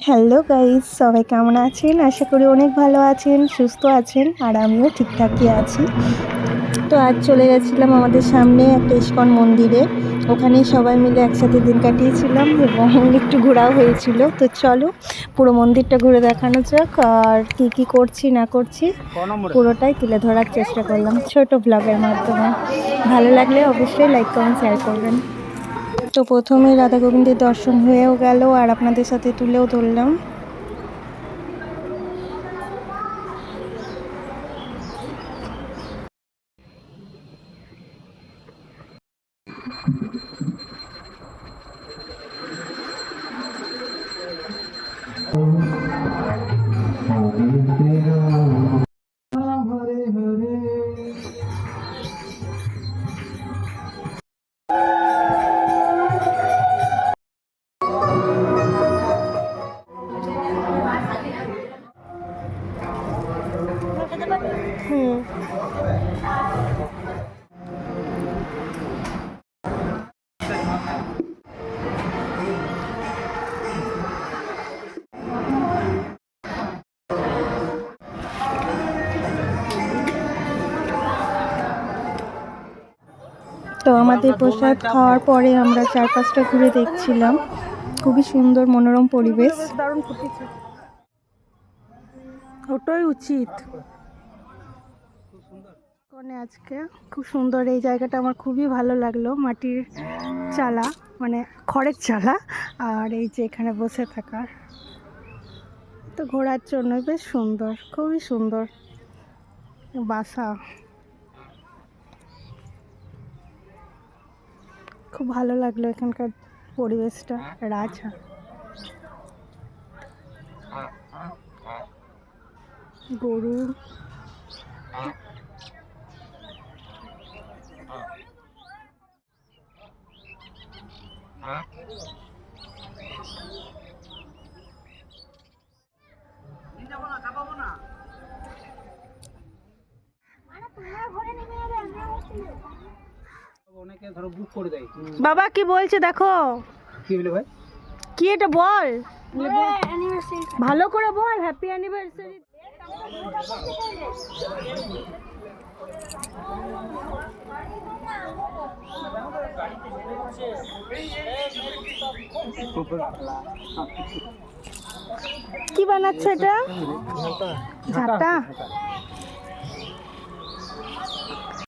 Hello guys, সবাই কেমন আছেন? আশা করি অনেক ভালো আছেন, সুস্থ আছেন, আর আমিও ঠিকঠাকই আছি। তো আজ চলে গেছিলাম আমাদের সামনে একটা ইস্কন মন্দিরে। ওখানেই সবাই মিলে একসাথে দিন কাটিয়েছিলাম এবং একটু ঘোরাও হয়েছিল। তো চলো পুরো মন্দিরটা ঘুরে দেখানো যাক, আর কি করছি না করছি পুরোটাই তুলে ধরার চেষ্টা করলাম ছোট ব্লগের মাধ্যমে। ভালো লাগলে অবশ্যই লাইক কমেন্ট শেয়ার করবেন। তো প্রথমে রাধা গোবিন্দের দর্শন হয়েও গেল, আর আপনাদের সাথে তুলেও ধরলাম। তো আমাদের প্রসাদ খাওয়ার পরে আমরা চারপাশটা ঘুরে দেখছিলাম। খুবই সুন্দর মনোরম পরিবেশ। দারুণ ফুটেছে, ওটাই উচিত। আজকে খুব সুন্দর এই জায়গাটা, আমার খুবই ভালো লাগলো। মাটির চালা, মানে খড়ের চালা, আর এই যে এখানে বসে থাকার, তো ঘোরার জন্য বেশ সুন্দর, খুবই সুন্দর বাসা। খুব ভালো লাগলো এখানকার পরিবেশটা। রাজা গরু, অনেকে ধরো বুক করে দেয়। বাবা কি বলছে দেখো। কি বলে ভাই? কি এটা বল, ভালো করে বল। Happy anniversary. কি বানাচ্ছে এটা? ঝাঁটা।